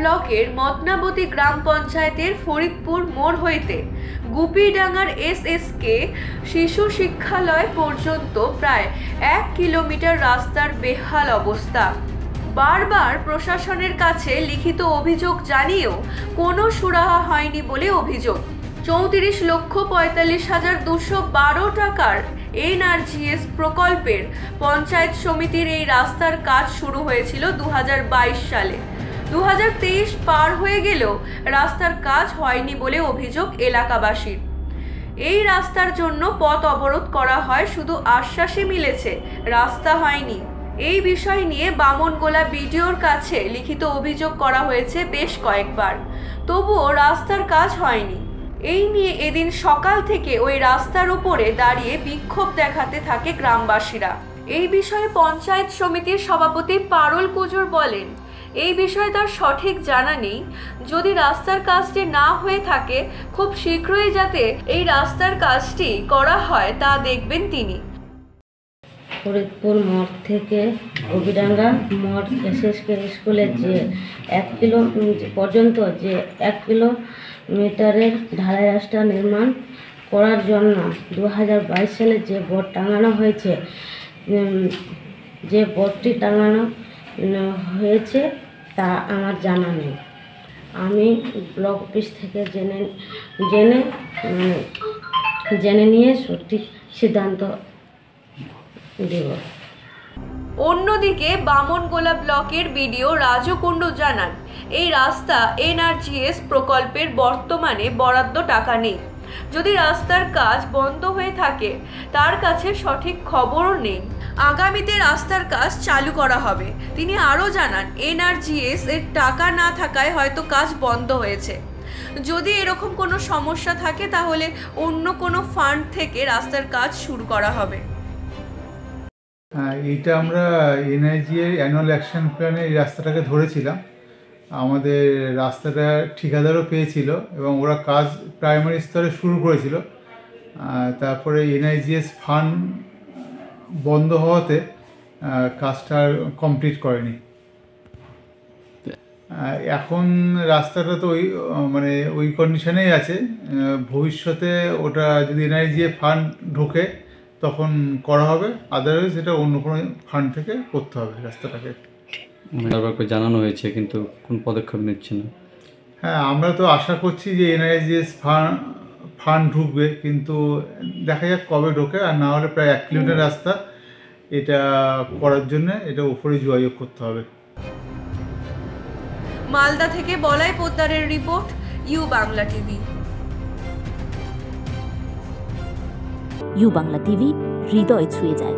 ব্লকের মতনাবতী গ্রাম পঞ্চায়েতের ফরিদপুর মোড় হইতে গুপিডাঙ্গার এসএসকে শিশু শিক্ষালয় পর্যন্ত প্রায় 1 কিলোমিটার রাস্তার বেহাল অবস্থা। বারবার প্রশাসনের কাছে লিখিত অভিযোগ জানিয়েও কোনো সুরাহা হয়নি বলে অভিযোগ। 34,45,212 টাকার এনআরজিএস প্রকল্পের পঞ্চায়েত সমিতির এই রাস্তার কাজ শুরু হয়েছিল 2022 সালে। 2023 পার হয়ে গেলেও রাস্তার কাজ হয়নি বলে অভিযোগ এলাকাবাসীর। এই রাস্তার জন্য পথ অবরোধ করা হয়, শুধু আশ্বাসই মিলেছে, রাস্তা হয়নি। এই বিষয় নিয়ে বামনগোলা বিডিওর কাছে লিখিত অভিযোগ করা হয়েছে বেশ কয়েকবার, তবুও রাস্তার কাজ হয়নি। এই নিয়ে এদিন সকাল থেকে ওই রাস্তার উপরে দাঁড়িয়ে বিক্ষোভ দেখাতে থাকে গ্রামবাসীরা। এই বিষয়ে পঞ্চায়েত সমিতির সভাপতি পারুল কুজুর বলেন, এই বিষয়ে তার সঠিক জানা নেই। যদি রাস্তার কাজটি না হয়ে থাকে খুব শীঘ্রই যাতে এই রাস্তার কাজটি করা হয় তা দেখবেন তিনি। ফরিদপুর মোড় থেকে গুপিডাঙ্গা মোড় এসএসকে স্কুলের যে 1 কিলো পর্যন্ত যে 1 কিলোমিটারের ঢালাই রাস্তা নির্মাণ করার জন্য 2022 সালে যে বোর্ড টাঙানো হয়েছে, যে বোর্ডটি টাঙানো হয়েছে তা আমার জানা নেই। আমি ব্লক অফিস থেকে জেনে নিয়ে সঠিক সিদ্ধান্ত দেব। অন্যদিকে বামনগোলা ব্লকের বিডিও রাজু কুণ্ডু জানান, এই রাস্তা এনআরজিএস প্রকল্পের বর্তমানে বরাদ্দ টাকা নেই। যদি রাস্তার কাজ বন্ধ হয়ে থাকে তার কাছে সঠিক খবরও নেই। আগামীতে রাস্তার কাজ চালু করা হবে। তিনি আরও জানান, এনআরজিএস এর টাকা না থাকায় হয়তো কাজ বন্ধ হয়েছে। যদি এরকম কোনো সমস্যা থাকে তাহলে অন্য কোনো ফান্ড থেকে রাস্তার কাজ শুরু করা হবে। এইটা আমরা এনআরজিএর অ্যানুয়াল অ্যাকশন প্ল্যানে এই রাস্তাটাকে ধরেছিলাম। আমাদের রাস্তাটা ঠিকাদারও পেয়েছিল এবং ওরা কাজ প্রাইমারি স্তরে শুরু করেছিল। তারপরে এনআরজিএস ফান্ড বন্ধ হওয়াতে কাজটা কমপ্লিট করেনি। এখন রাস্তাটা তো ওই কন্ডিশনেই আছে। ভবিষ্যতে ওটা যদি এনআরজিএ ফান্ড ঢোকে তখন করা হবে, আদারওয়াইজ এটা অন্য কোনো ফান্ড থেকে করতে হবে রাস্তাটাকে। জানানো হয়েছে কিন্তু কোন পদক্ষেপ নিচ্ছে না। হ্যাঁ, আমরা তো আশা করছি যে এনআরজিএস ফান্ড ঢুকবে, কিন্তু দেখা যাক কবে ঢোকে। আর না হলে প্রায় 1 কিলোমিটার রাস্তা এটা করার জন্য এটা উপরে যোগাযোগ করতে হবে। মালদা থেকে বলাই পোদ্দারের report, U Bangla TV. U Bangla TV, হৃদয় ছুঁয়ে যায়।